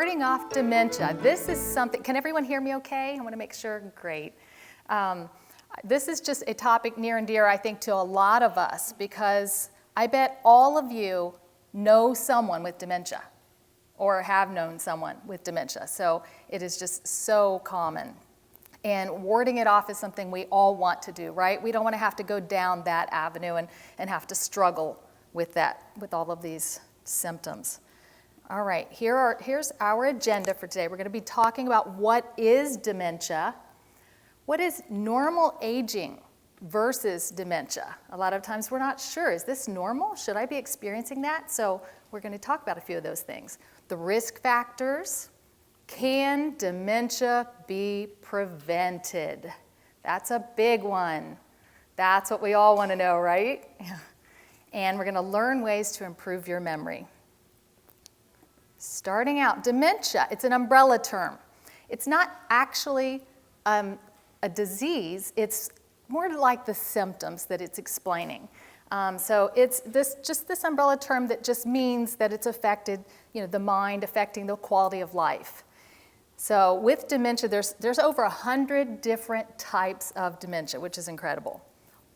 warding off dementia. This is something, can everyone hear me okay? I want to make sure, great. This is just a topic near and dear, I think, to a lot of us, because I bet all of you know someone with dementia or have known someone with dementia. So it is just so common. And warding it off is something we all want to do, right? We don't want to have to go down that avenue and have to struggle with that, with all of these symptoms. All right, here's our agenda for today. We're going to be talking about what is dementia, what is normal aging versus dementia. A lot of times we're not sure, is this normal? Should I be experiencing that? So we're going to talk about a few of those things. The risk factors. Can dementia be prevented? That's a big one. That's what we all want to know, right? And we're going to learn ways to improve your memory. Starting out, dementia, it's an umbrella term. It's not actually a disease, it's more like the symptoms that it's explaining. So it's this umbrella term that just means that it's affected, the mind, affecting the quality of life. So with dementia, there's over 100 different types of dementia, which is incredible.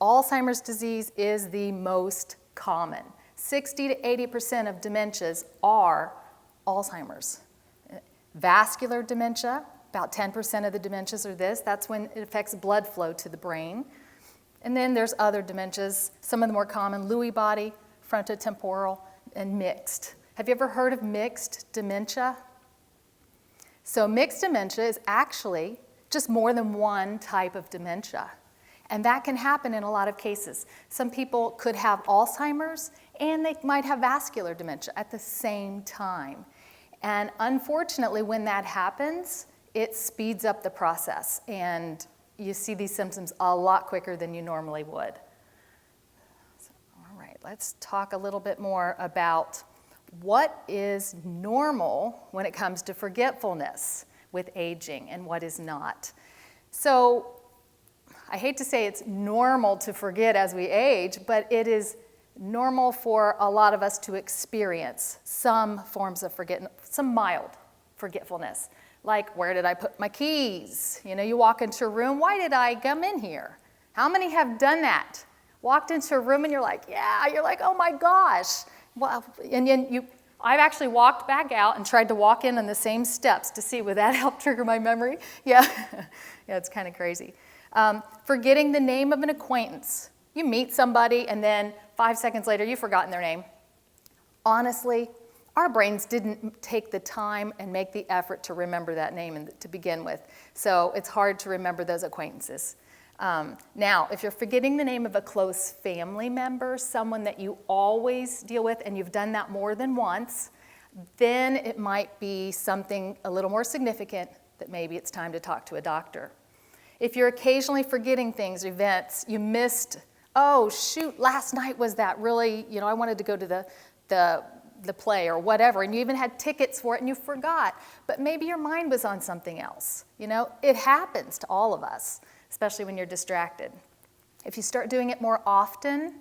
Alzheimer's disease is the most common. 60 to 80% of dementias are Alzheimer's. Vascular dementia, about 10% of the dementias are this. That's when it affects blood flow to the brain. And then there's other dementias, some of the more common, Lewy body, frontotemporal, and mixed. Have you ever heard of mixed dementia? So mixed dementia is actually just more than one type of dementia. And that can happen in a lot of cases. Some people could have Alzheimer's and they might have vascular dementia at the same time. And unfortunately, when that happens, it speeds up the process and you see these symptoms a lot quicker than you normally would. So, all right, let's talk a little bit more about what is normal when it comes to forgetfulness with aging and what is not. So I hate to say it's normal to forget as we age, but it is normal for a lot of us to experience some forms of some mild forgetfulness. Like, where did I put my keys? You walk into a room, why did I come in here? How many have done that? Walked into a room and you're like, oh my gosh. Well, and then I've actually walked back out and tried to walk in on the same steps to see would that help trigger my memory. Yeah, it's kind of crazy. Forgetting the name of an acquaintance. You meet somebody and then 5 seconds later you've forgotten their name. Honestly, our brains didn't take the time and make the effort to remember that name to begin with. So it's hard to remember those acquaintances. Now, if you're forgetting the name of a close family member, someone that you always deal with, and you've done that more than once, then it might be something a little more significant that maybe it's time to talk to a doctor. If you're occasionally forgetting things, events, you missed, oh shoot, last night was that really, I wanted to go to the play or whatever, and you even had tickets for it and you forgot, but maybe your mind was on something else. It happens to all of us, especially when you're distracted. If you start doing it more often,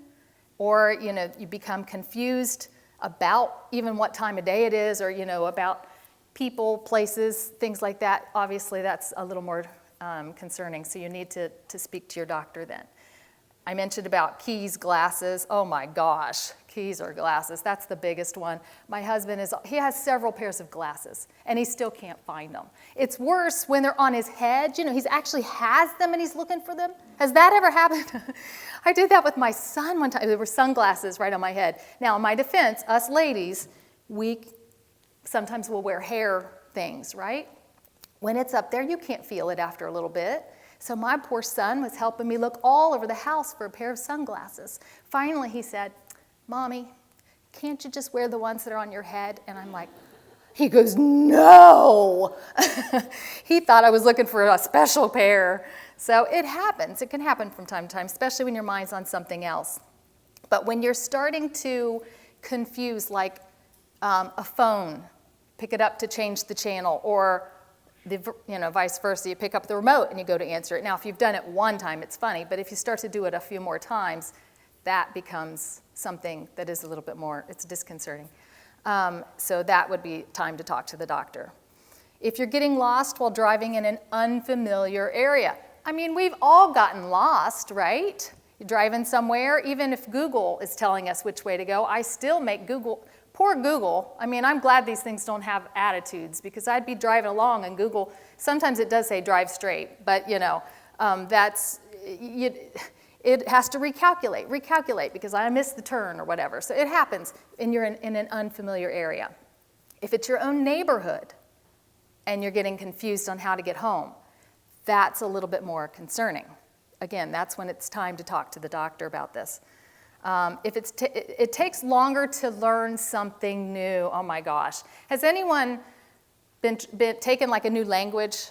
or you become confused about even what time of day it is, or about people, places, things like that, obviously that's a little more concerning, so you need to speak to your doctor then. I mentioned about keys, glasses. Oh my gosh, keys or glasses, that's the biggest one. My husband he has several pairs of glasses and he still can't find them. It's worse when they're on his head. He actually has them and he's looking for them. Has that ever happened? I did that with my son one time. There were sunglasses right on my head. Now, in my defense, us ladies, we sometimes will wear hair things, right? When it's up there, you can't feel it after a little bit. So my poor son was helping me look all over the house for a pair of sunglasses. Finally, he said, Mommy, can't you just wear the ones that are on your head? And I'm like, he goes, no. He thought I was looking for a special pair. So it happens. It can happen from time to time, especially when your mind's on something else. But when you're starting to confuse, like a phone, pick it up to change the channel, or vice versa, you pick up the remote and you go to answer it. Now, if you've done it one time, it's funny, but if you start to do it a few more times, that becomes something that is a little bit more, it's disconcerting. So that would be time to talk to the doctor. If you're getting lost while driving in an unfamiliar area. I mean, we've all gotten lost, right? You're driving somewhere, even if Google is telling us which way to go, I still make Google, poor Google. I mean, I'm glad these things don't have attitudes, because I'd be driving along and Google, sometimes it does say drive straight, but it has to recalculate because I missed the turn or whatever. So it happens and you're in an unfamiliar area. If it's your own neighborhood and you're getting confused on how to get home, that's a little bit more concerning. Again, that's when it's time to talk to the doctor about this. If it takes longer to learn something new, oh my gosh. Has anyone been taken like a new language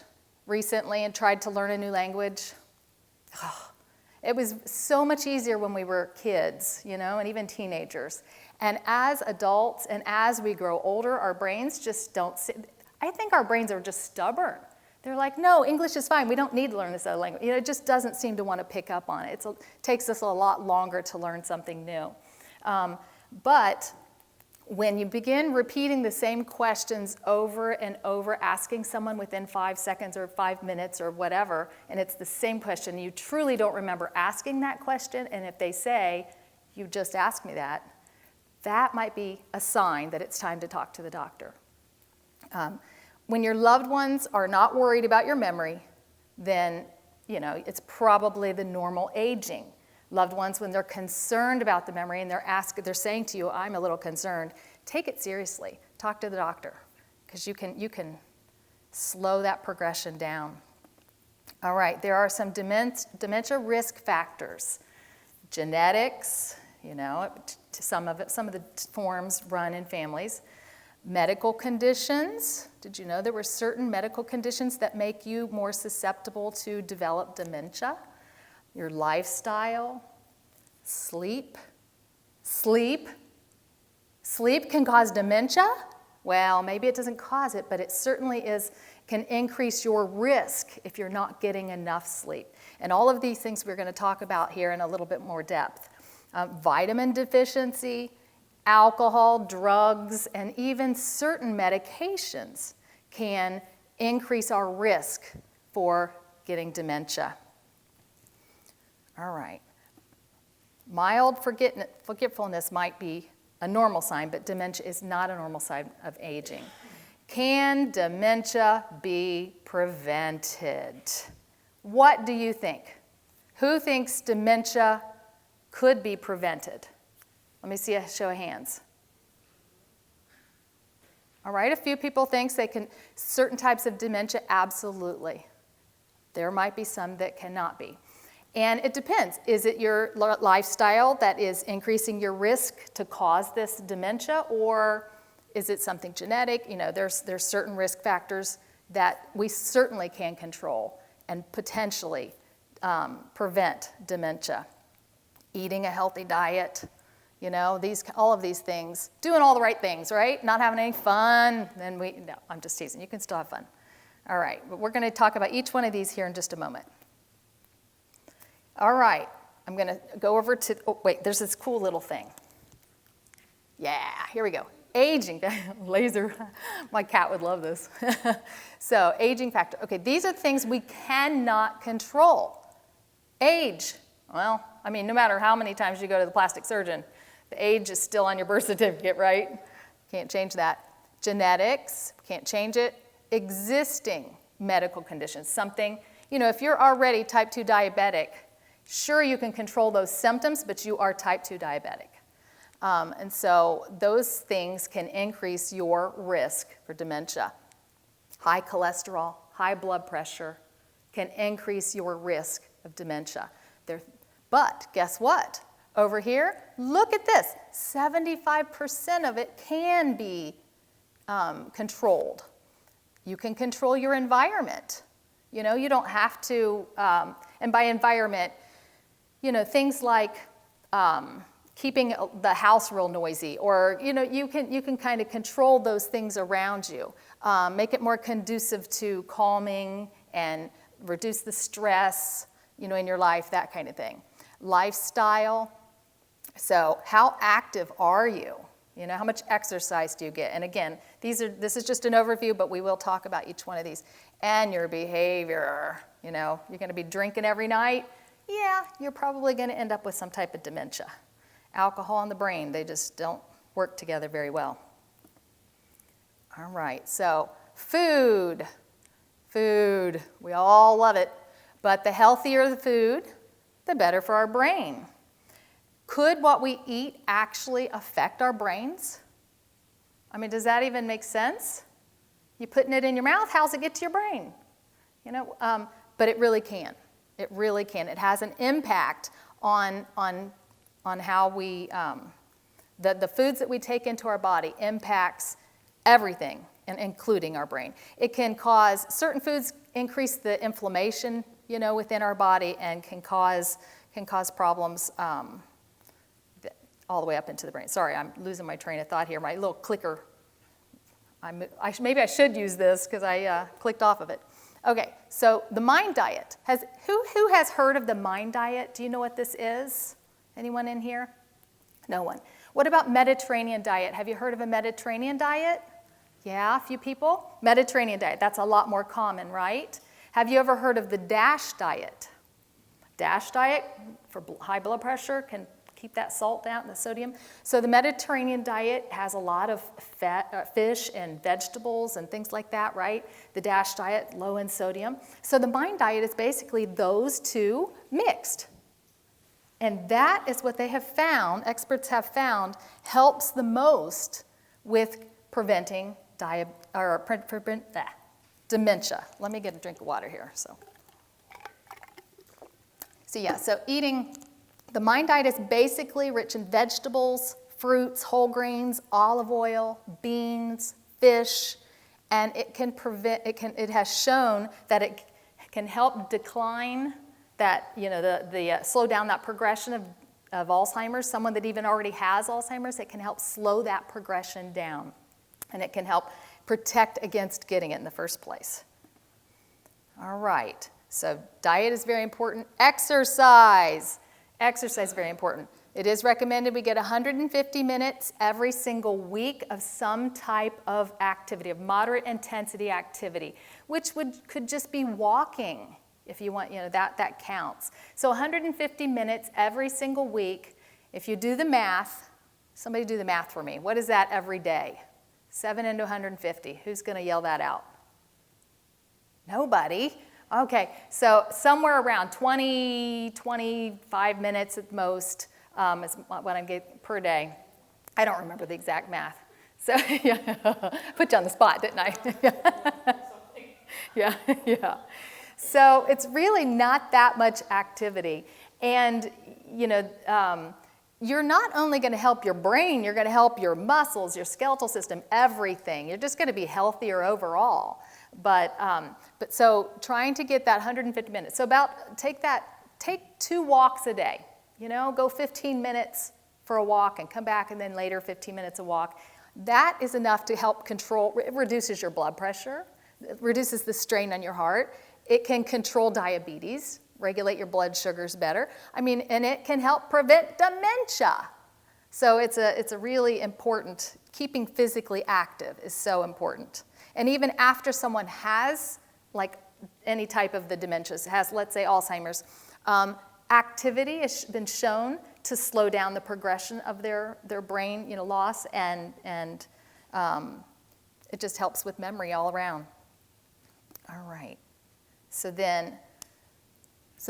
recently and tried to learn a new language? Oh, it was so much easier when we were kids, and even teenagers. And as adults and as we grow older, our brains just don't I think our brains are just stubborn. They're like, no, English is fine. We don't need to learn this other language. It just doesn't seem to want to pick up on it. It takes us a lot longer to learn something new. But when you begin repeating the same questions over and over, asking someone within 5 seconds or 5 minutes or whatever, and it's the same question, you truly don't remember asking that question, and if they say, you just asked me that, that might be a sign that it's time to talk to the doctor. When your loved ones are not worried about your memory, then it's probably the normal aging. Loved ones, when they're concerned about the memory and they're saying to you, I'm a little concerned, take it seriously. Talk to the doctor, because you can slow that progression down. All right, there are some dementia risk factors. Genetics, some of the forms run in families. Medical conditions. Did you know there were certain medical conditions that make you more susceptible to develop dementia? Your lifestyle, sleep. Sleep can cause dementia? Well, maybe it doesn't cause it, but it certainly can increase your risk if you're not getting enough sleep. And all of these things we're going to talk about here in a little bit more depth. Vitamin deficiency, alcohol, drugs, and even certain medications can increase our risk for getting dementia. All right. Mild forgetfulness might be a normal sign, but dementia is not a normal sign of aging. Can dementia be prevented? What do you think? Who thinks dementia could be prevented? Let me see a show of hands. All right, a few people think certain types of dementia, absolutely. There might be some that cannot be. And it depends. Is it your lifestyle that is increasing your risk to cause this dementia, or is it something genetic? There's certain risk factors that we certainly can control and potentially prevent dementia. Eating a healthy diet, all of these things. Doing all the right things, right? Not having any fun. No, I'm just teasing. You can still have fun. All right, but we're going to talk about each one of these here in just a moment. All right, I'm going to go over to, there's this cool little thing. Yeah, here we go. Aging, laser, my cat would love this. So, aging factor. Okay, these are things we cannot control. Age, well, no matter how many times you go to the plastic surgeon, the age is still on your birth certificate, right? Can't change that. Genetics, can't change it. Existing medical conditions, something, if you're already type 2 diabetic, sure you can control those symptoms, but you are type 2 diabetic. And so those things can increase your risk for dementia. High cholesterol, high blood pressure can increase your risk of dementia. But guess what? Over here, look at this. 75% of it can be controlled. You can control your environment. You don't have to, and by environment, things like keeping the house real noisy, or you can kind of control those things around you, make it more conducive to calming and reduce the stress, in your life, that kind of thing. Lifestyle. So how active are you? You know, how much exercise do you get? And again, this is just an overview, but we will talk about each one of these. And your behavior, you know, you're going to be drinking every night. Yeah, you're probably going to end up with some type of dementia. Alcohol and the brain, they just don't work together very well. All right, so food. Food, we all love it. But the healthier the food, the better for our brain. Could what we eat actually affect our brains? I mean, does that even make sense? You putting it in your mouth, how's it get to your brain? You know, but it really can. It really can. It has an impact on how we, the foods that we take into our body impacts everything, including our brain. It can cause, certain foods increase the inflammation, you know, within our body and can cause problems all the way up into the brain. Sorry, I'm losing my train of thought here. My little clicker, maybe I should use this because I clicked off of it. Okay, so the MIND diet. Who has heard of the MIND diet? Do you know what this is? Anyone in here? No one. What about Mediterranean diet? Have you heard of a Mediterranean diet? Yeah, a few people. Mediterranean diet, that's a lot more common, right? Have you ever heard of the DASH diet? DASH diet for high blood pressure can keep that salt down, the sodium. So the Mediterranean diet has a lot of fish and vegetables and things like that, right? The DASH diet, low in sodium. So the MIND diet is basically those two mixed. And that is what they have found, experts have found, helps the most with preventing dementia. Let me get a drink of water here. So eating, the MIND diet is basically rich in vegetables, fruits, whole grains, olive oil, beans, fish, and it has shown that it can help decline that, you know, slow down that progression of Alzheimer's. Someone that even already has Alzheimer's, it can help slow that progression down. And it can help protect against getting it in the first place. All right, so diet is very important. Exercise. Exercise is very important. It is recommended we get 150 minutes every single week of some type of activity, of moderate intensity activity, which could just be walking. If you want, you know, that counts. So 150 minutes every single week. If you do the math, somebody do the math for me. What is that every day? 7 into 150. Who's going to yell that out? Nobody. Okay, so somewhere around 20, 25 minutes at most is what I'm getting per day. I don't remember the exact math. So yeah, put you on the spot, didn't I? Yeah. So it's really not that much activity. And, you know, you're not only going to help your brain, you're going to help your muscles, your skeletal system, everything. You're just going to be healthier overall. But so trying to get that 150 minutes. So take 2 walks a day. You know, go 15 minutes for a walk and come back and then later 15 minutes a walk. That is enough to help control, it reduces your blood pressure, it reduces the strain on your heart. It can control diabetes, regulate your blood sugars better. I mean, and it can help prevent dementia. So it's a really important, keeping physically active is so important. And even after someone has, like any type of the dementias, has, let's say, Alzheimer's, activity has been shown to slow down the progression of their brain, you know, loss, and it just helps with memory all around. All right. So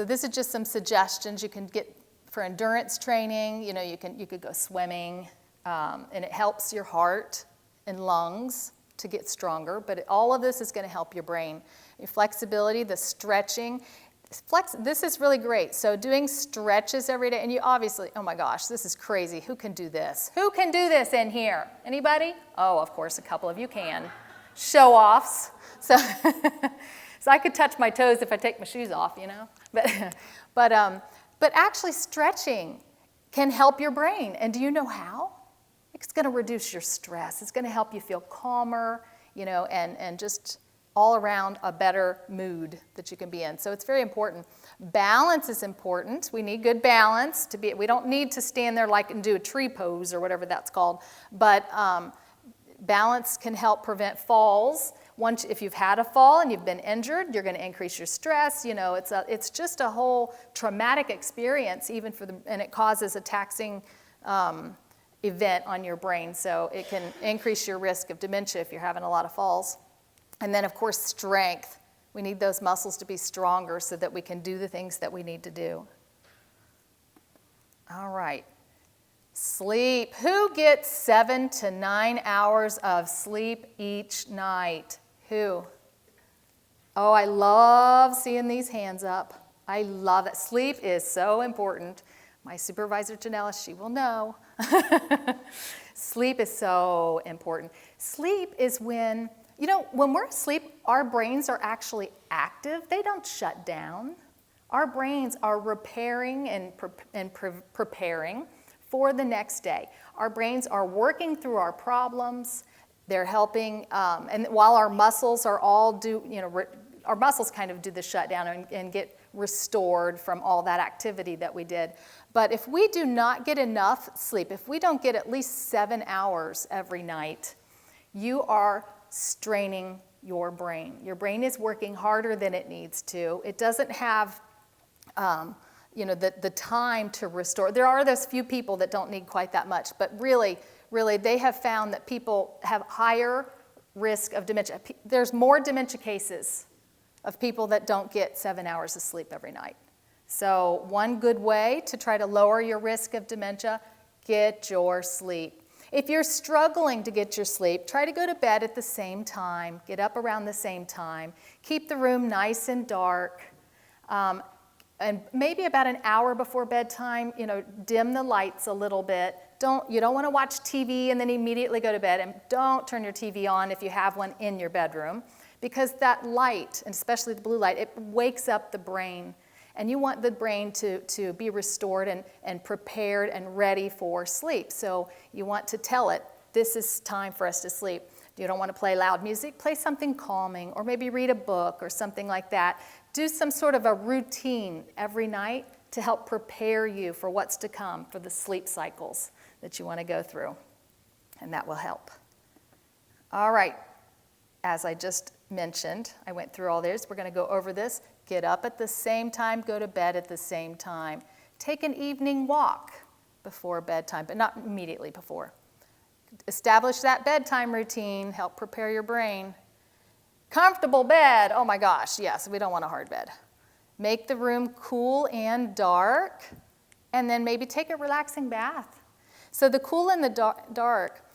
this is just some suggestions you can get for endurance training. You know, you could go swimming, and it helps your heart and lungs to get stronger. But all of this is going to help your brain. Your flexibility, the stretching. This is really great. So doing stretches every day, and you obviously, oh my gosh, this is crazy. Who can do this? Who can do this in here? Anybody? Oh, of course, a couple of you can. Show-offs. So I could touch my toes if I take my shoes off, you know. But actually stretching can help your brain. And do you know how? It's going to reduce your stress. It's going to help you feel calmer, you know, and just all around a better mood that you can be in. So it's very important. Balance is important. We need good balance to be. We don't need to stand there like and do a tree pose or whatever that's called, but balance can help prevent falls. Once, if you've had a fall and you've been injured, you're going to increase your stress. You know, it's just a whole traumatic experience, even for and it causes a taxing event on your brain. So it can increase your risk of dementia if you're having a lot of falls. And then, of course, strength. We need those muscles to be stronger so that we can do the things that we need to do. All right. Sleep. Who gets 7 to 9 hours of sleep each night? Who? Oh, I love seeing these hands up. I love it. Sleep is so important. My supervisor, Janella, she will know. Sleep is so important. Sleep is when, you know, when we're asleep, our brains are actually active. They don't shut down. Our brains are repairing and preparing for the next day. Our brains are working through our problems. They're helping, and while our muscles are all our muscles kind of do the shutdown and get restored from all that activity that we did. But if we do not get enough sleep, if we don't get at least 7 hours every night, you are straining your brain. Your brain is working harder than it needs to. It doesn't have the time to restore. There are those few people that don't need quite that much, but really, they have found that people have higher risk of dementia. There's more dementia cases of people that don't get 7 hours of sleep every night. So one good way to try to lower your risk of dementia, get your sleep. If you're struggling to get your sleep, try to go to bed at the same time, get up around the same time, keep the room nice and dark, and maybe about an hour before bedtime, dim the lights a little bit. You don't want to watch TV and then immediately go to bed, and don't turn your TV on if you have one in your bedroom, because that light, and especially the blue light, it wakes up the brain, and you want the brain to be restored and prepared and ready for sleep. So you want to tell it, this is time for us to sleep. You don't want to play loud music, play something calming, or maybe read a book or something like that. Do some sort of a routine every night to help prepare you for what's to come, for the sleep cycles that you want to go through, and that will help. All right, as I just mentioned, I went through all this. We're going to go over this. Get up at the same time, go to bed at the same time. Take an evening walk before bedtime, but not immediately before. Establish that bedtime routine, help prepare your brain. Comfortable bed, oh my gosh, yes, we don't want a hard bed. Make the room cool and dark, and then maybe take a relaxing bath. So the cool and the dark,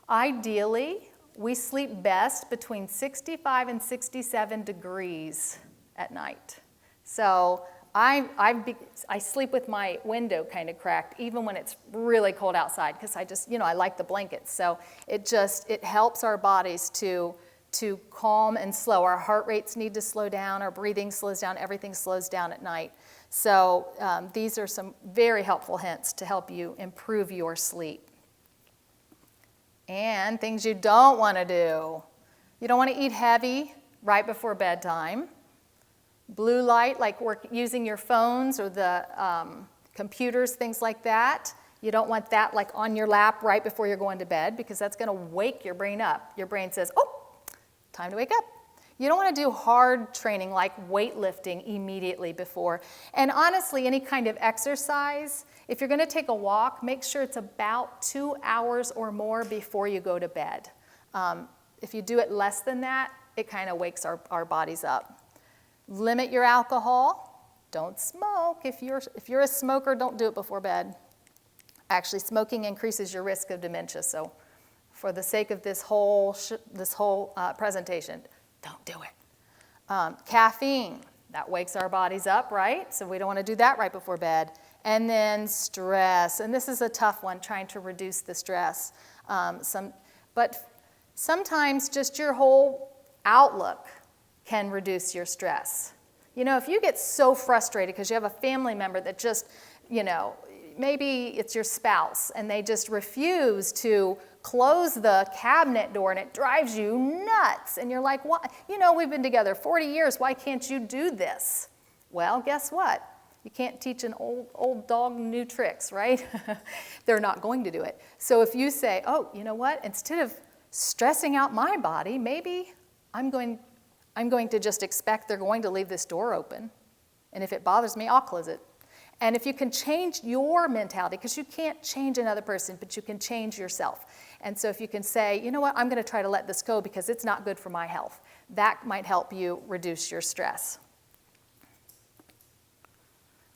ideally, we sleep best between 65 and 67 degrees at night. So I sleep with my window kind of cracked, even when it's really cold outside, because I like the blankets. So it helps our bodies to calm and slow. Our heart rates need to slow down, our breathing slows down, everything slows down at night. So these are some very helpful hints to help you improve your sleep. And things you don't want to do. You don't want to eat heavy right before bedtime. Blue light, like using your phones or the computers, things like that. You don't want that like on your lap right before you're going to bed, because that's going to wake your brain up. Your brain says, oh, time to wake up. You don't want to do hard training like weightlifting immediately before. And honestly, any kind of exercise, if you're going to take a walk, make sure it's about 2 hours or more before you go to bed. If you do it less than that, it kind of wakes our bodies up. Limit your alcohol. Don't smoke. If you're a smoker, don't do it before bed. Actually, smoking increases your risk of dementia. So for the sake of this whole presentation, don't do it. Caffeine, that wakes our bodies up, right? So we don't want to do that right before bed. And then stress, and this is a tough one, trying to reduce the stress. But sometimes just your whole outlook can reduce your stress. If you get so frustrated because you have a family member that just, maybe it's your spouse, and they just refuse to close the cabinet door and it drives you nuts. And you're like, what? You know, we've been together 40 years. Why can't you do this? Well, guess what? You can't teach an old dog new tricks, right? They're not going to do it. So if you say, oh, you know what? Instead of stressing out my body, maybe I'm going to just expect they're going to leave this door open. And if it bothers me, I'll close it. And if you can change your mentality, because you can't change another person, but you can change yourself. And so if you can say, you know what, I'm going to try to let this go because it's not good for my health, that might help you reduce your stress.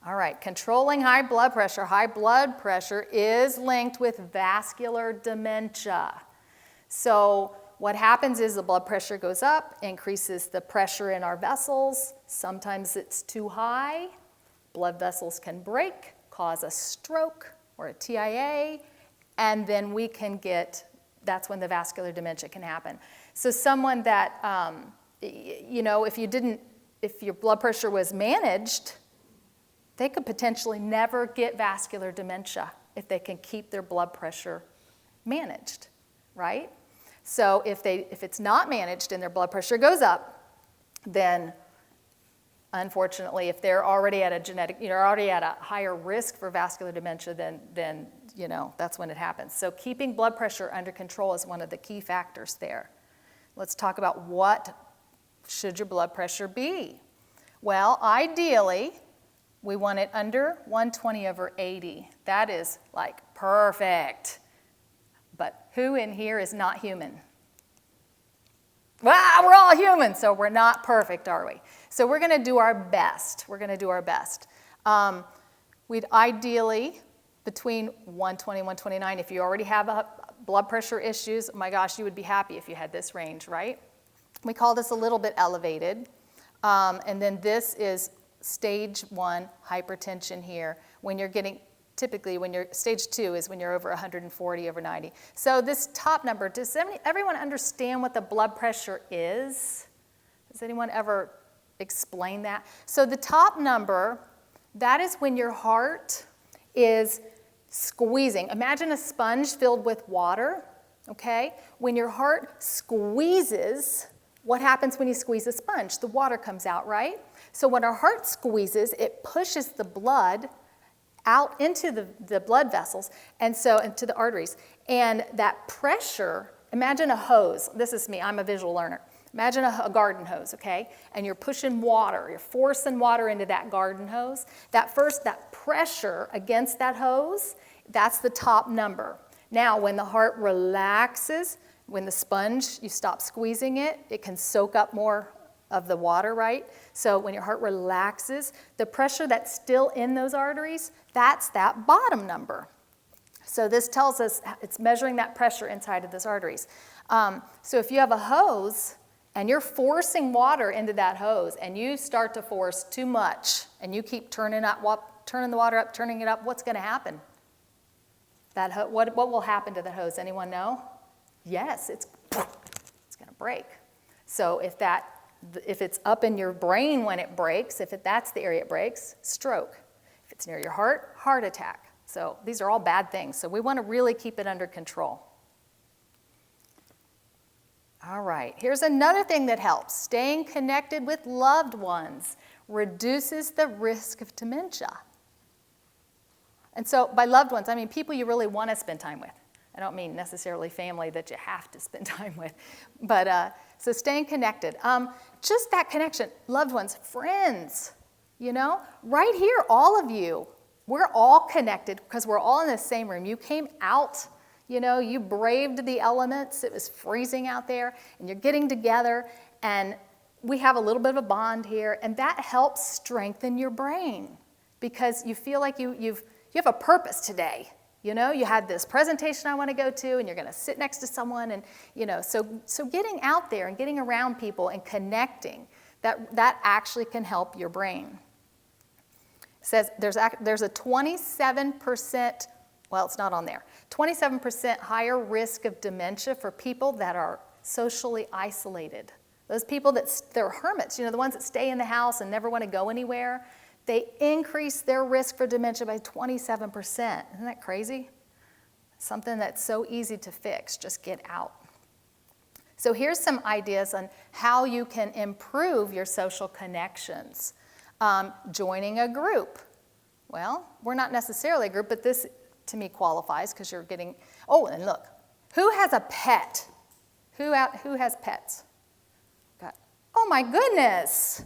All right, controlling high blood pressure. High blood pressure is linked with vascular dementia. So what happens is the blood pressure goes up, increases the pressure in our vessels. Sometimes it's too high. Blood vessels can break, cause a stroke or a TIA, and then we can that's when the vascular dementia can happen. So someone that, you know, if your blood pressure was managed, they could potentially never get vascular dementia if they can keep their blood pressure managed, right? So if it's not managed and their blood pressure goes up, then unfortunately, if they're already at already at a higher risk for vascular dementia, then you know, that's when it happens. So keeping blood pressure under control is one of the key factors there. Let's talk about what should your blood pressure be. Well, ideally, we want it under 120/80. That is like perfect. But who in here is not human? Well, we're all human, so we're not perfect, are we? So we're going to do our best. We're going to do our best. We'd ideally, between 120 and 129, if you already have blood pressure issues, oh my gosh, you would be happy if you had this range, right? We call this a little bit elevated. And then this is stage 1 hypertension here. Typically when you're stage 2 is when you're over 140/90. So this top number, does everyone understand what the blood pressure is? Does anyone ever explain that? So the top number, that is when your heart is squeezing. Imagine a sponge filled with water, okay? When your heart squeezes, what happens when you squeeze a sponge? The water comes out, right? So when our heart squeezes, it pushes the blood out into the blood vessels, and so into the arteries. And that pressure, imagine a hose. This is me, I'm a visual learner. Imagine a garden hose, okay? And you're pushing water, you're forcing water into that garden hose. That pressure against that hose, that's the top number. Now, when the heart relaxes, when the sponge, you stop squeezing it, it can soak up more of the water, right? So when your heart relaxes, the pressure that's still in those arteries, that's that bottom number. So this tells us it's measuring that pressure inside of those arteries. So if you have a hose and you're forcing water into that hose and you start to force too much and you keep turning the water up, turning it up, what's going to happen? What will happen to the hose? Anyone know? Yes, it's going to break. So if it's up in your brain when it breaks, that's the area it breaks, stroke. If it's near your heart, heart attack. So these are all bad things. So we want to really keep it under control. All right, here's another thing that helps. Staying connected with loved ones reduces the risk of dementia. And so by loved ones, I mean people you really want to spend time with. I don't mean necessarily family that you have to spend time with, but so staying connected. Just that connection, loved ones, friends, you know, right here, all of you, we're all connected because we're all in the same room. You came out, you know, you braved the elements. It was freezing out there, and you're getting together, and we have a little bit of a bond here, and that helps strengthen your brain because you feel like you have a purpose today. You know, you had this presentation I want to go to, and you're going to sit next to someone, and you know, so getting out there and getting around people and connecting, that actually can help your brain. It says there's a 27%, well, it's not on there, 27% higher risk of dementia for people that are socially isolated. Those people they're hermits, you know, the ones that stay in the house and never want to go anywhere. They increase their risk for dementia by 27%. Isn't that crazy? something that's so easy to fix. Just get out. So here's some ideas on how you can improve your social connections. Joining a group. Well, we're not necessarily a group, but this to me qualifies because you're getting, oh, and look, who has a pet? Who has pets? God. Oh my goodness.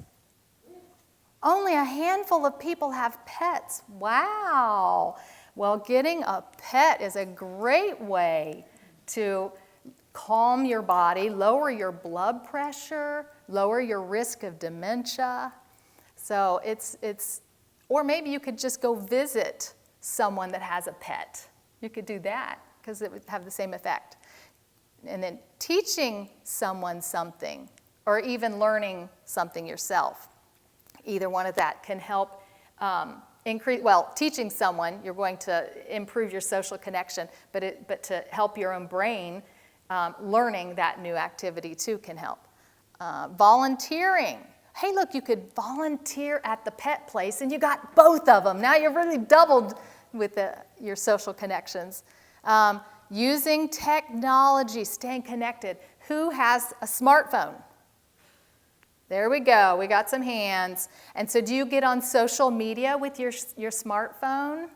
Only a handful of people have pets. Wow. Well, getting a pet is a great way to calm your body, lower your blood pressure, lower your risk of dementia. So or maybe you could just go visit someone that has a pet. You could do that because it would have the same effect. And then teaching someone something or even learning something yourself. Either one of that can help increase, well, teaching someone, you're going to improve your social connection, but to help your own brain, learning that new activity too can help. Volunteering. Hey, look, you could volunteer at the pet place and you got both of them. Now you're really doubled with your social connections. Using technology, staying connected. Who has a smartphone? There we go. We got some hands. And so do you get on social media with your smartphone?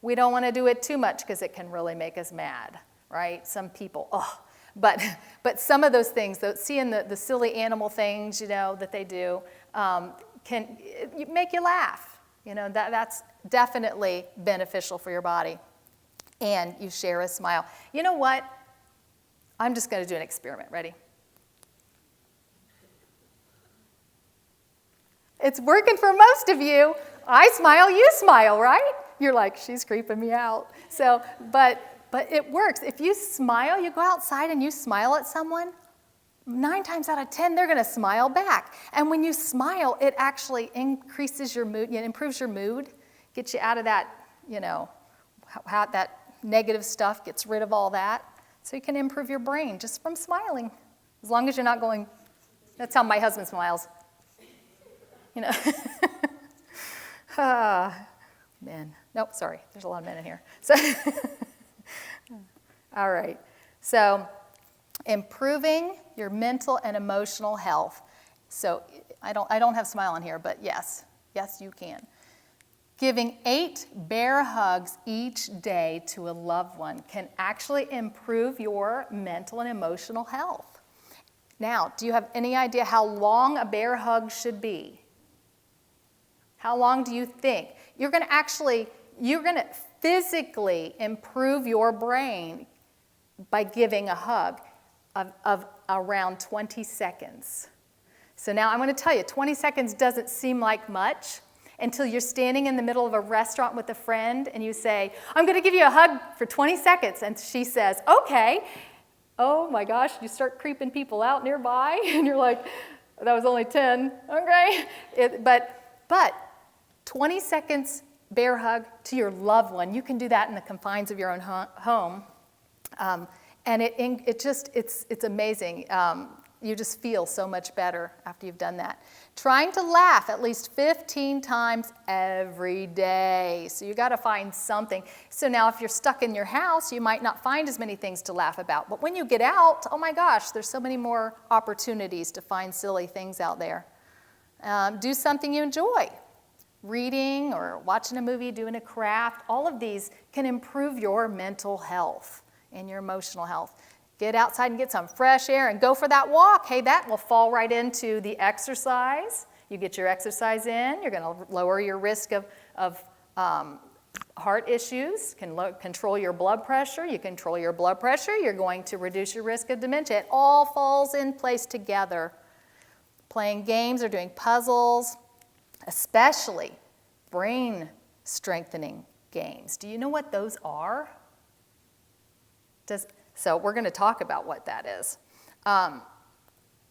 We don't want to do it too much because it can really make us mad, right? Some people, But some of those things, seeing the silly animal things, that they do, can make you laugh. That's definitely beneficial for your body. And you share a smile. You know what? I'm just going to do an experiment. Ready? It's working for most of you. I smile, you smile, right? You're like, she's creeping me out. So, but it works. If you smile, you go outside and you smile at someone, 9 times out of 10, they're going to smile back. And when you smile, it actually increases your mood, improves your mood, gets you out of that, how that negative stuff, gets rid of all that. So you can improve your brain just from smiling. As long as you're not going, that's how my husband smiles. Men. Nope, sorry. There's a lot of men in here. So, all right. So, improving your mental and emotional health. So, I don't have smile on here, but yes, you can. Giving 8 bear hugs each day to a loved one can actually improve your mental and emotional health. Now, do you have any idea how long a bear hug should be? How long do you think? You're going to physically improve your brain by giving a hug of around 20 seconds. So now I'm going to tell you, 20 seconds doesn't seem like much until you're standing in the middle of a restaurant with a friend and you say, I'm going to give you a hug for 20 seconds. And she says, okay. Oh my gosh, you start creeping people out nearby and you're like, that was only 10, okay. But 20 seconds bear hug to your loved one. You can do that in the confines of your own home. And it's amazing. You just feel so much better after you've done that. Trying to laugh at least 15 times every day. So you got to find something. So now if you're stuck in your house, you might not find as many things to laugh about. But when you get out, oh my gosh, there's so many more opportunities to find silly things out there. Do something you enjoy. Reading or watching a movie, doing a craft, all of these can improve your mental health and your emotional health. Get outside and get some fresh air and go for that walk. Hey, that will fall right into the exercise. You get your exercise in, you're going to lower your risk of heart issues, control your blood pressure. You control your blood pressure, you're going to reduce your risk of dementia. It all falls in place together. Playing games or doing puzzles, especially brain strengthening games. Do you know what those are? So we're going to talk about what that is. I'm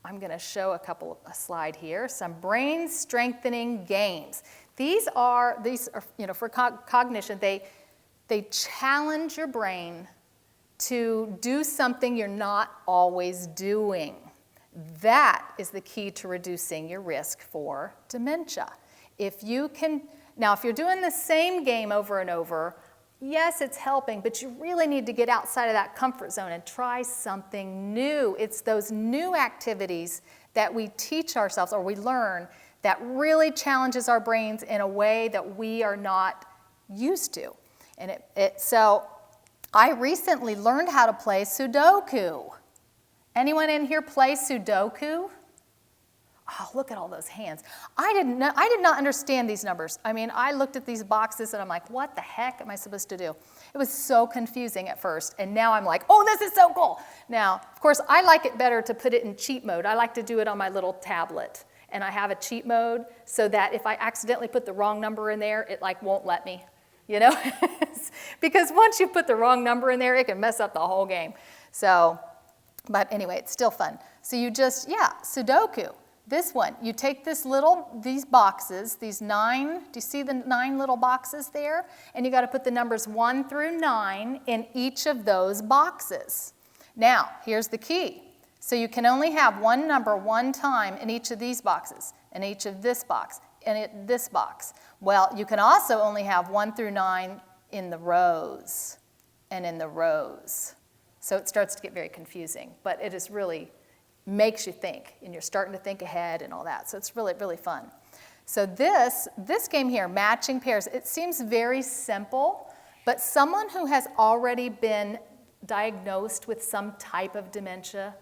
going to show a slide here. Some brain strengthening games. These are for cognition. They challenge your brain to do something you're not always doing. That is the key to reducing your risk for dementia. If you're doing the same game over and over, yes, it's helping, but you really need to get outside of that comfort zone and try something new. It's those new activities that we teach ourselves or we learn that really challenges our brains in a way that we are not used to. And so I recently learned how to play Sudoku. Anyone in here play Sudoku? Oh, look at all those hands. I did not understand these numbers. I mean, I looked at these boxes and I'm like, what the heck am I supposed to do? It was so confusing at first, and now I'm like, oh, this is so cool. Now, of course, I like it better to put it in cheat mode. I like to do it on my little tablet, and I have a cheat mode so that if I accidentally put the wrong number in there, it like won't let me, you know? Because once you put the wrong number in there, it can mess up the whole game. So, but anyway, it's still fun. So you just, Sudoku. This one, you take these boxes, these 9, do you see the 9 little boxes there? And you got to put the numbers 1 through 9 in each of those boxes. Now, here's the key. So you can only have one number one time in each of these boxes, in each of this box, and this box. Well, you can also only have 1 through 9 in the rows and in the rows. So it starts to get very confusing, but it is really makes you think, and you're starting to think ahead and all that. So it's really, really fun. So this game here, matching pairs, it seems very simple, but someone who has already been diagnosed with some type of dementia,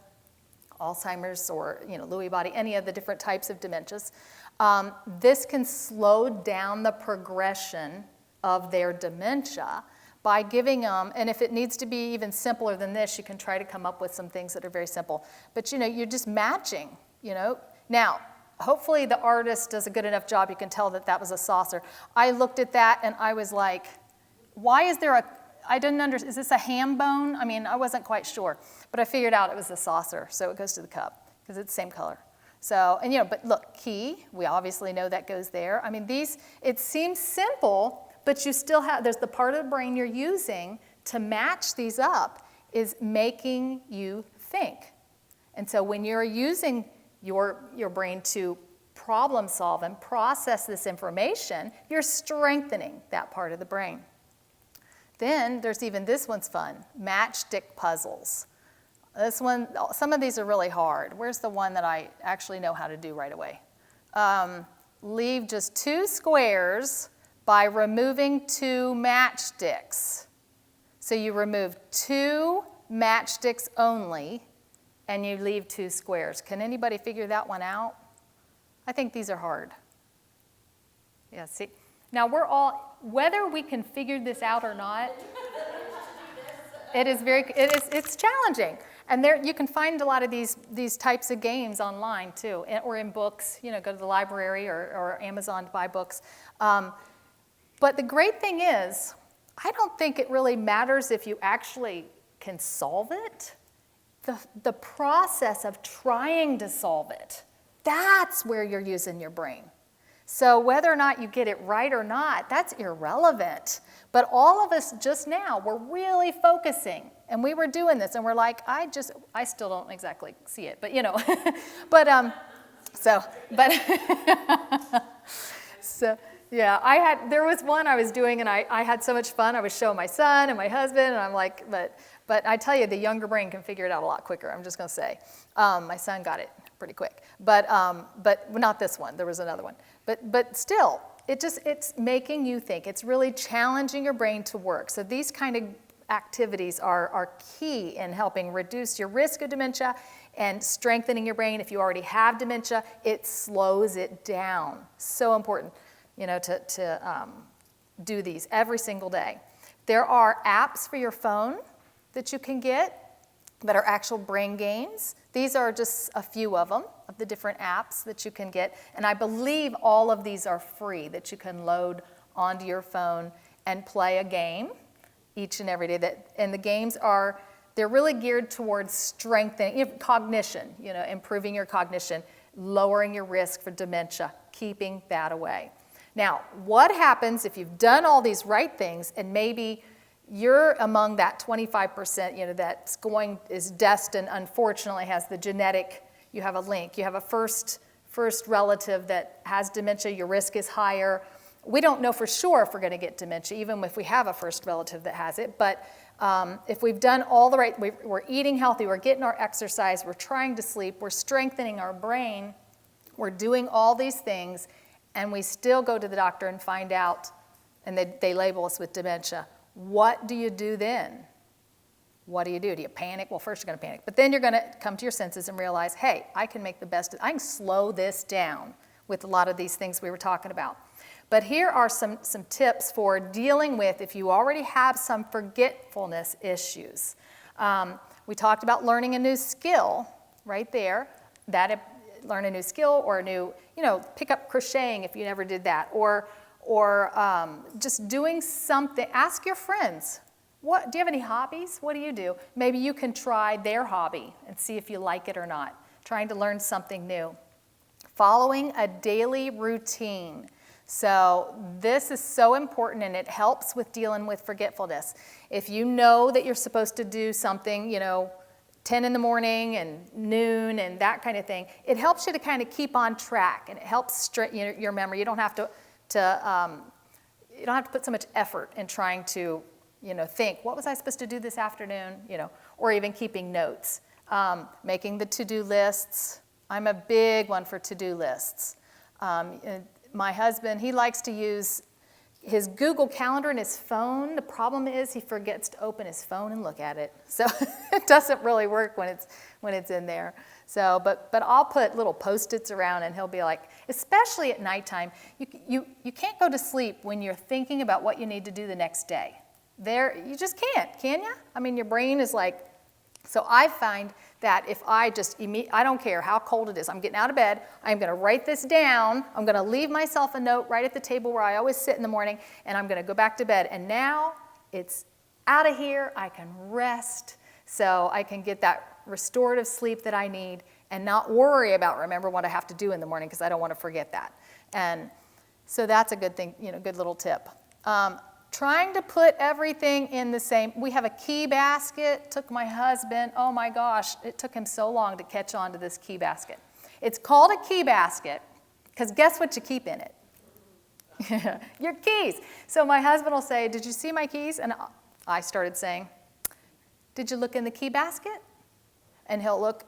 Alzheimer's or Lewy body, any of the different types of dementias, this can slow down the progression of their dementia by giving them, and if it needs to be even simpler than this, you can try to come up with some things that are very simple. But you're just matching, Now, hopefully the artist does a good enough job, you can tell that was a saucer. I looked at that and I was like, why is there I didn't understand, is this a ham bone? I mean, I wasn't quite sure, but I figured out it was a saucer, so it goes to the cup, because it's the same color. So, but look, key, we obviously know that goes there. I mean, it seems simple, but you still there's the part of the brain you're using to match these up is making you think. And so when you're using your brain to problem solve and process this information, you're strengthening that part of the brain. Then there's even this one's fun, matchstick puzzles. This one, some of these are really hard. Where's the one that I actually know how to do right away? Leave just 2 squares by removing 2 matchsticks. So you remove 2 matchsticks only, and you leave 2 squares. Can anybody figure that one out? I think these are hard. Yeah, see? Now whether we can figure this out or not, it's challenging. And you can find a lot of these types of games online too, or in books, go to the library or Amazon to buy books. But the great thing is, I don't think it really matters if you actually can solve it. The process of trying to solve it, that's where you're using your brain. So whether or not you get it right or not, that's irrelevant. But all of us just now, we're really focusing. And we were doing this, and we're like, I still don't exactly see it, but yeah, there was one I was doing, and I had so much fun. I was showing my son and my husband, and I'm like, but I tell you, the younger brain can figure it out a lot quicker, I'm just going to say. My son got it pretty quick, but not this one. There was another one. But still, it's making you think. It's really challenging your brain to work. So these kind of activities are key in helping reduce your risk of dementia and strengthening your brain. If you already have dementia, it slows it down. So important, to do these every single day. There are apps for your phone that you can get that are actual brain games. These are just a few of them, of the different apps that you can get. And I believe all of these are free, that you can load onto your phone and play a game each and every day. And the games they're really geared towards strengthening cognition, improving your cognition, lowering your risk for dementia, keeping that away. Now, what happens if you've done all these right things and maybe you're among that 25%, that's is destined, unfortunately, has the genetic, you have a link, you have a first relative that has dementia, your risk is higher, We don't know for sure if we're going to get dementia, even if we have a first relative that has it. But if we've done all the right, we're eating healthy, we're getting our exercise, we're trying to sleep, we're strengthening our brain, we're doing all these things, and we still go to the doctor and find out, and they label us with dementia. What do you do then? What do you do? Do you panic? Well, first you're going to panic. But then you're going to come to your senses and realize, hey, I can make the best, I can slow this down with a lot of these things we were talking about. But here are some tips for dealing with if you already have some forgetfulness issues. We talked about learning a new skill right there. Learn a new skill or a new, pick up crocheting if you never did that. Or just doing something. Ask your friends. Do you have any hobbies? What do you do? Maybe you can try their hobby and see if you like it or not. Trying to learn something new. Following a daily routine. So this is so important, and it helps with dealing with forgetfulness. If you know that you're supposed to do something, 10 in the morning and noon and that kind of thing, it helps you to kind of keep on track, and it helps straighten your memory. You don't have to put so much effort in trying to think, what was I supposed to do this afternoon, or even keeping notes. Making the to-do lists. I'm a big one for to-do lists. My husband, he likes to use his Google Calendar in his phone. The problem is he forgets to open his phone and look at it. So it doesn't really work when it's in there. So, but I'll put little Post-its around, and he'll be like, especially at nighttime, you can't go to sleep when you're thinking about what you need to do the next day. You just can't, can you? I mean, your brain is like, so I find that if I I don't care how cold it is, I'm getting out of bed, I'm going to write this down, I'm going to leave myself a note right at the table where I always sit in the morning, and I'm going to go back to bed. And now it's out of here, I can rest, so I can get that restorative sleep that I need and not worry about remember what I have to do in the morning, because I don't want to forget that. And so that's a good thing, good little tip. Trying to put everything in the same, we have a key basket. Took my husband, oh my gosh, it took him so long to catch on to this key basket. It's called a key basket because guess what you keep in it? Your keys. So my husband will say, did you see my keys? And I started saying, did you look in the key basket? And he'll look,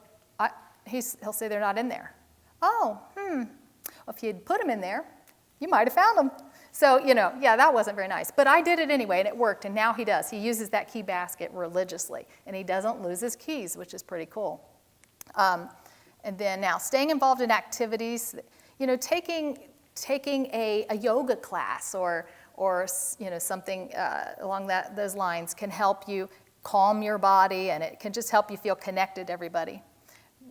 he'll say they're not in there. Oh, well, if you'd put them in there, you might have found them. So, yeah, that wasn't very nice. But I did it anyway, and it worked, and now he does. He uses that key basket religiously, and he doesn't lose his keys, which is pretty cool. And then now, staying involved in activities, taking a yoga class or something along those lines can help you calm your body, and it can just help you feel connected to everybody.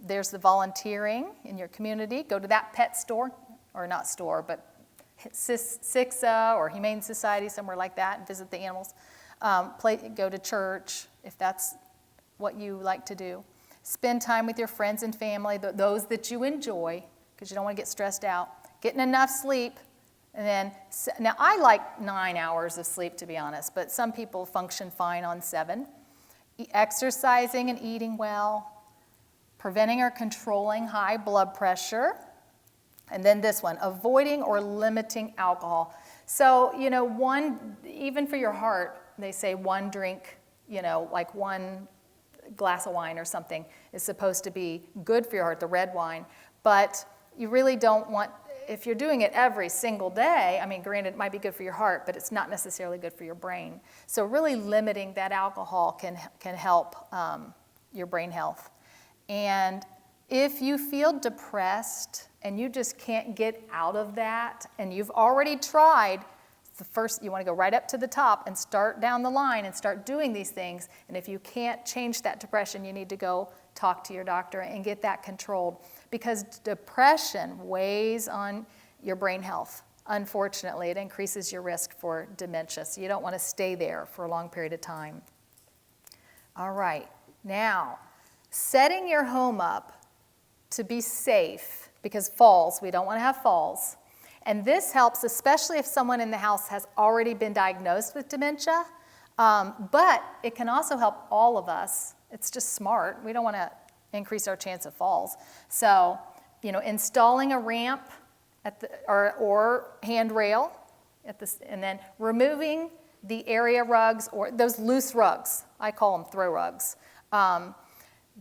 There's the volunteering in your community. Go to that pet store, or not store, but SIXA or Humane Society, somewhere like that, and visit the animals. Go to church if that's what you like to do. Spend time with your friends and family, those that you enjoy, because you don't want to get stressed out. Getting enough sleep. And then, now I like 9 hours of sleep, to be honest, but some people function fine on 7. Exercising and eating well. Preventing or controlling high blood pressure. And then this one, avoiding or limiting alcohol. So, even for your heart, they say one drink, like one glass of wine or something is supposed to be good for your heart, the red wine. But you really don't want, if you're doing it every single day, I mean, granted, it might be good for your heart, but it's not necessarily good for your brain. So really limiting that alcohol can help your brain health. And if you feel depressed and you just can't get out of that, and you've already tried, you want to go right up to the top and start down the line and start doing these things. And if you can't change that depression, you need to go talk to your doctor and get that controlled. Because depression weighs on your brain health. Unfortunately, it increases your risk for dementia. So you don't want to stay there for a long period of time. All right. Now, setting your home up to be safe, because falls, we don't want to have falls. And this helps, especially if someone in the house has already been diagnosed with dementia. But it can also help all of us. It's just smart. We don't want to increase our chance of falls. So, installing a ramp or handrail and then removing the area rugs or those loose rugs. I call them throw rugs.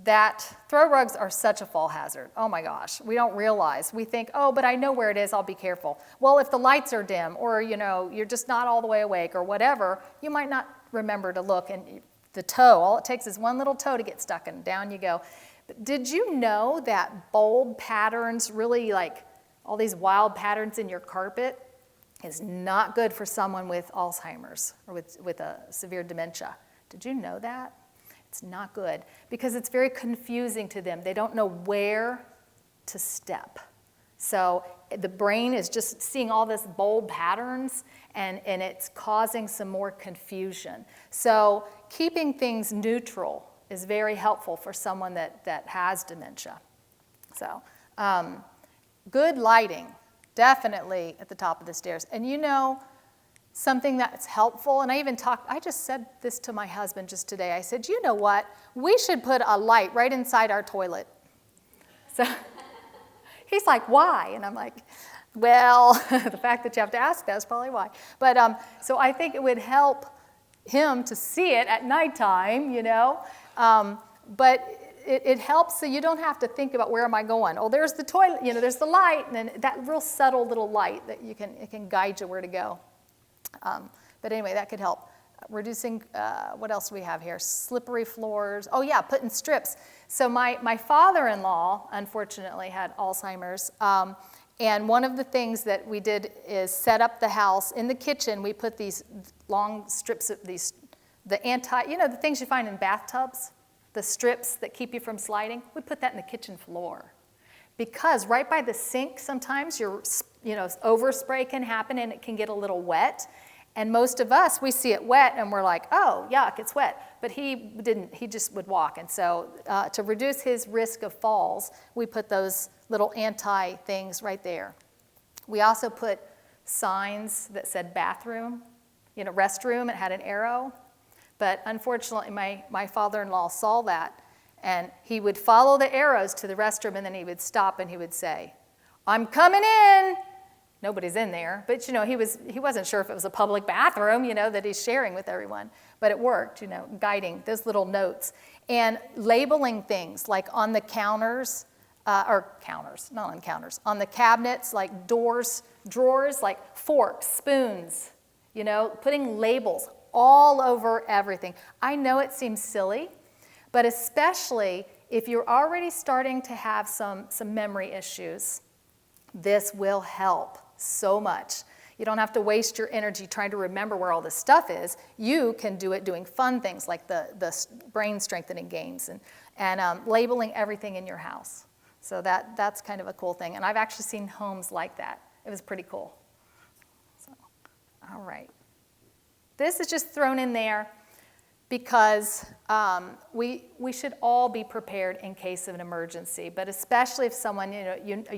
That throw rugs are such a fall hazard. Oh my gosh, we don't realize. We think, oh, but I know where it is, I'll be careful. Well, if the lights are dim or, you're just not all the way awake or whatever, you might not remember to look. And the toe, all it takes is one little toe to get stuck and down you go. But did you know that bold patterns, really like all these wild patterns in your carpet, is not good for someone with Alzheimer's or with a severe dementia? Did you know that? It's not good because it's very confusing to them. They don't know where to step. So the brain is just seeing all this bold patterns and it's causing some more confusion. So keeping things neutral is very helpful for someone that has dementia. So good lighting, definitely at the top of the stairs. And something that's helpful, and I just said this to my husband just today. I said, you know what? We should put a light right inside our toilet. So he's like, why? And I'm like, well, the fact that you have to ask that is probably why. But so I think it would help him to see it at nighttime, but it helps so you don't have to think about where am I going. Oh, there's the toilet, there's the light, and then that real subtle little light that it can guide you where to go. But anyway, that could help. Reducing, what else do we have here? Slippery floors. Oh yeah, putting strips. So my father-in-law, unfortunately, had Alzheimer's. And one of the things that we did is set up the house. In the kitchen, we put these long strips of the the things you find in bathtubs, the strips that keep you from sliding. We put that in the kitchen floor. Because right by the sink, sometimes overspray can happen and it can get a little wet. And most of us, we see it wet and we're like, oh, yuck, it's wet. But he didn't, he just would walk. And so to reduce his risk of falls, we put those little anti-things right there. We also put signs that said bathroom, restroom, it had an arrow. But unfortunately, my father-in-law saw that. And he would follow the arrows to the restroom, and then he would stop and he would say, I'm coming in. Nobody's in there. But, he wasn't sure if it was a public bathroom, that he's sharing with everyone. But it worked, guiding those little notes. And labeling things like on the counters, on the cabinets, like doors, drawers, like forks, spoons, putting labels all over everything. I know it seems silly, but especially if you're already starting to have some memory issues, this will help so much. You don't have to waste your energy trying to remember where all this stuff is. You can do it doing fun things like the brain strengthening games and labeling everything in your house. So that's kind of a cool thing. And I've actually seen homes like that. It was pretty cool. So, all right. This is just thrown in there because we should all be prepared in case of an emergency, but especially if someone,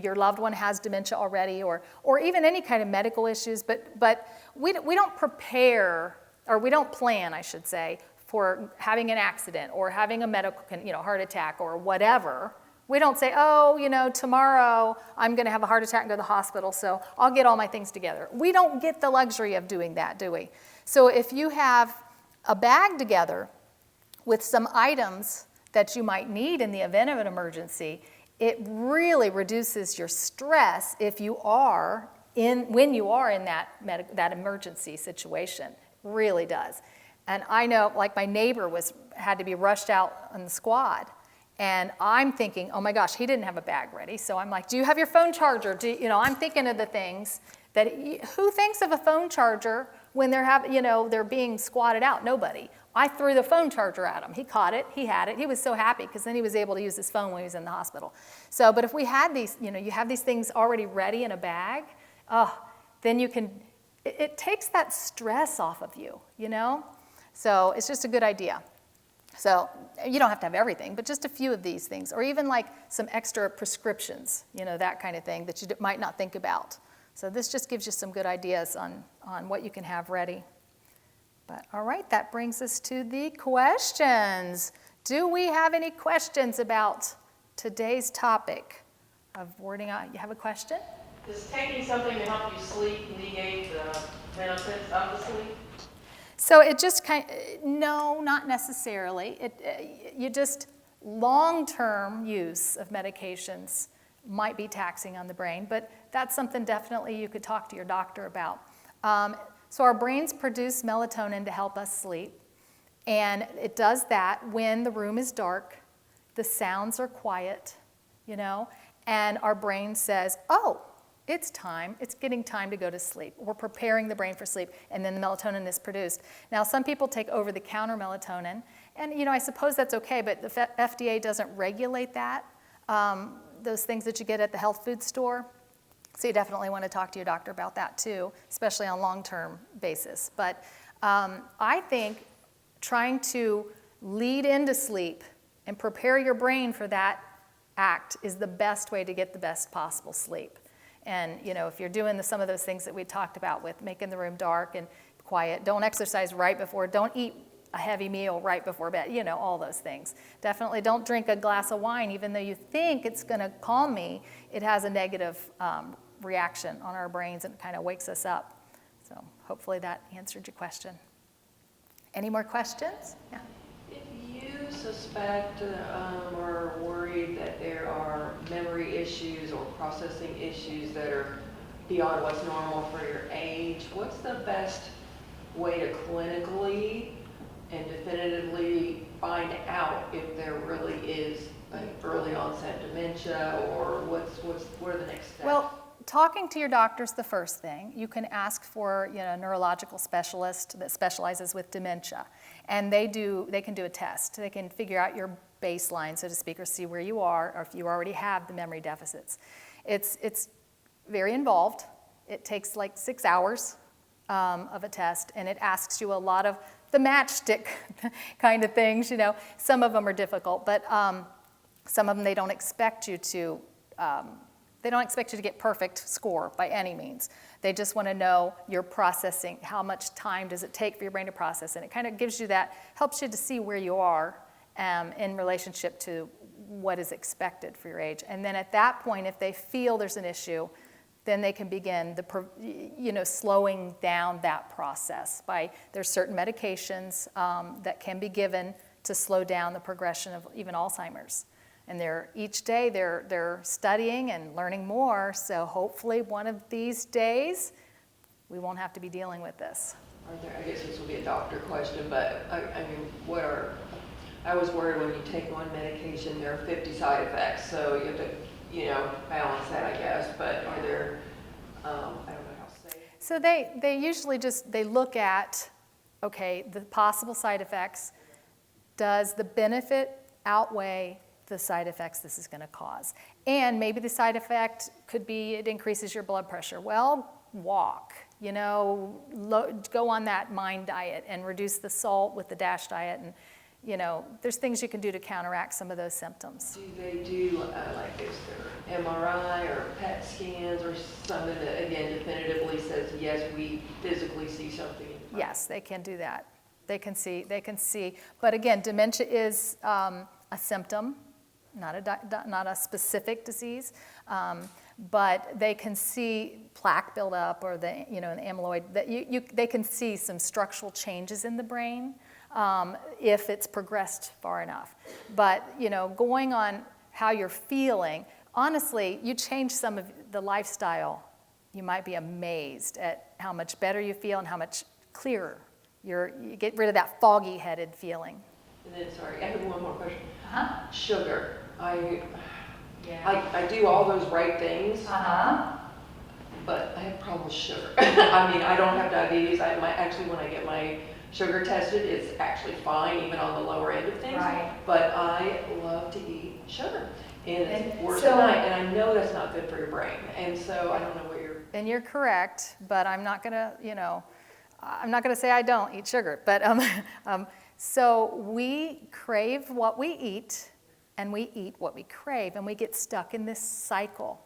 your loved one has dementia already or even any kind of medical issues, but we don't prepare, or we don't plan, I should say, for having an accident or having a medical, heart attack or whatever. We don't say, tomorrow I'm going to have a heart attack and go to the hospital, so I'll get all my things together. We don't get the luxury of doing that, do we? So if you have a bag together with some items that you might need in the event of an emergency, it really reduces your stress when you are in that emergency situation. Really does. And I know, like my neighbor had to be rushed out on the squad. And I'm thinking, oh my gosh, he didn't have a bag ready. So I'm like, do you have your phone charger? I'm thinking of the things that, who thinks of a phone charger when they're being squatted out? Nobody. I threw the phone charger at him. He caught it, he had it. He was so happy because then he was able to use his phone when he was in the hospital. So, but if we had these, you have these things already ready in a bag, then it takes that stress off of you, So it's just a good idea. So you don't have to have everything, but just a few of these things, or even like some extra prescriptions, that kind of thing that you might not think about. So this just gives you some good ideas on what you can have ready. But all right, that brings us to the questions. Do we have any questions about today's topic of wording out? You have a question? Does taking something to help you sleep negate the benefits of the sleep? So it just no, not necessarily. You just, long-term use of medications might be taxing on the brain, but that's something definitely you could talk to your doctor about. So our brains produce melatonin to help us sleep, and it does that when the room is dark, the sounds are quiet, and our brain says, oh, it's getting time to go to sleep. We're preparing the brain for sleep, and then the melatonin is produced. Now, some people take over-the-counter melatonin, and I suppose that's okay, but the FDA doesn't regulate that, those things that you get at the health food store. So you definitely want to talk to your doctor about that too, especially on a long-term basis. But I think trying to lead into sleep and prepare your brain for that act is the best way to get the best possible sleep. And if you're doing some of those things that we talked about with making the room dark and quiet, don't exercise right before, don't eat a heavy meal right before bed, all those things. Definitely don't drink a glass of wine, even though you think it's going to calm me. It has a negative reaction on our brains and kind of wakes us up. So hopefully that answered your question. Any more questions? Yeah. If you suspect or worried that there are memory issues or processing issues that are beyond what's normal for your age, what's the best way to clinically and definitively find out if there really is an early onset dementia, or what are the next steps? Well, talking to your doctor is the first thing. You can ask for a neurological specialist that specializes with dementia, and they can do a test. They can figure out your baseline, so to speak, or see where you are, or if you already have the memory deficits. It's very involved. It takes like 6 hours of a test, and it asks you a lot of the matchstick kind of things. Some of them are difficult, but some of them they don't expect you to. They don't expect you to get perfect score by any means. They just want to know your processing, how much time does it take for your brain to process, and it kind of helps you to see where you are in relationship to what is expected for your age. And then at that point, if they feel there's an issue, then they can begin slowing down that process there's certain medications that can be given to slow down the progression of even Alzheimer's. And each day they're studying and learning more, so hopefully one of these days we won't have to be dealing with this. I guess this will be a doctor question, but I mean, I was worried when you take one medication, there are 50 side effects, so you have to balance that, I guess, but are there, I don't know how safe. So they usually they look at, okay, the possible side effects. Does the benefit outweigh the side effects this is going to cause? And maybe the side effect could be it increases your blood pressure. Well, walk, go on that MIND diet and reduce the salt with the DASH diet, and there's things you can do to counteract some of those symptoms. Do they do, is there MRI or PET scans or something that, again, definitively says, yes, we physically see something? Yes, they can do that. They can see. But again, dementia is a symptom, not a specific disease. But they can see plaque buildup or the amyloid. They can see some structural changes in the brain. If it's progressed far enough. But, going on how you're feeling, honestly, you change some of the lifestyle, you might be amazed at how much better you feel and how much clearer you get rid of that foggy-headed feeling. And then, sorry, I have one more question. Uh-huh. Sugar. I do all those right things. Uh-huh. But I have problems with sugar. I mean, I don't have diabetes. Actually, when I get my sugar tested, it's actually fine, even on the lower end of things. Right. But I love to eat sugar. And it's worse at night. And I know that's not good for your brain. And so I don't know what you're... And you're correct, but I'm not going to say I don't eat sugar. But so we crave what we eat, and we eat what we crave, and we get stuck in this cycle.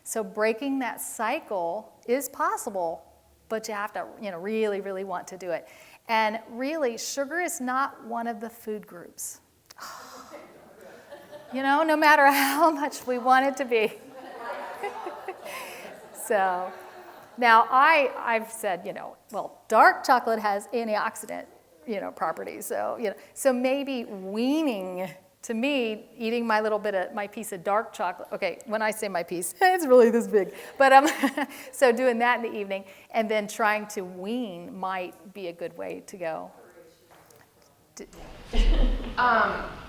So breaking that cycle is possible, but you have to really, really want to do it. And really, sugar is not one of the food groups. No matter how much we want it to be. So now I've said, well, dark chocolate has antioxidant, properties. So, so maybe weaning, to me, eating my piece of dark chocolate. Okay, when I say my piece, it's really this big. But so doing that in the evening and then trying to wean might be a good way to go.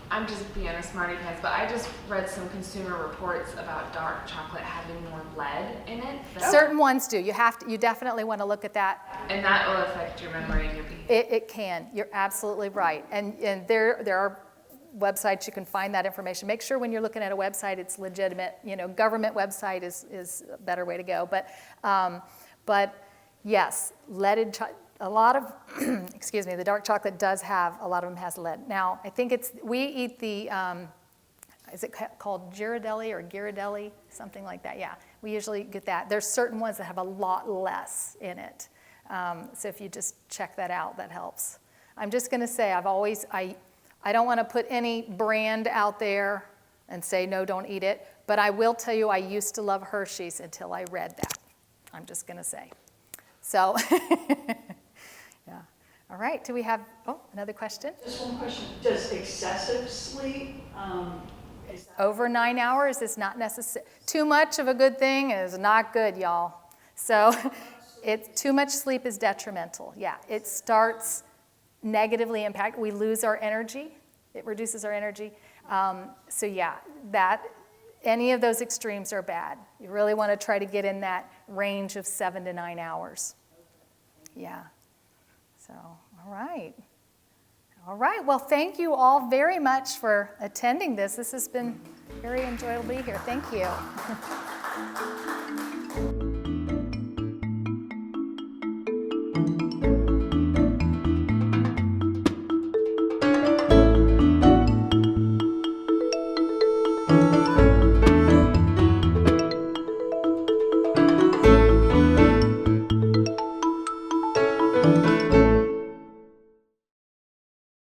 I'm just being a smarty pants, but I just read some consumer reports about dark chocolate having more lead in it. Certain ones do. You definitely want to look at that. And that will affect your memory and your behavior. It can. You're absolutely right. And there are websites you can find that information. Make sure when you're looking at a website it's legitimate. Government website is a better way to go. But yes, leaded a lot of, the dark chocolate does have, a lot of them has lead. Now, I think we eat the, is it called Ghirardelli, something like that? Yeah, we usually get that. There's certain ones that have a lot less in it. So if you just check that out, that helps. I'm just going to say, I don't want to put any brand out there and say, no, don't eat it. But I will tell you, I used to love Hershey's until I read that. I'm just going to say. So, yeah. All right, do we have, another question? Just one question. Does excessive sleep, Over 9 hours is not necessary. Too much of a good thing is not good, y'all. So too much sleep is detrimental. Yeah, it starts negatively impact. We lose our energy. It reduces our energy. So yeah, any of those extremes are bad. You really want to try to get in that range of 7 to 9 hours. Yeah. So, all right. All right. Well, thank you all very much for attending this. This has been very enjoyable to be here. Thank you. Thank you.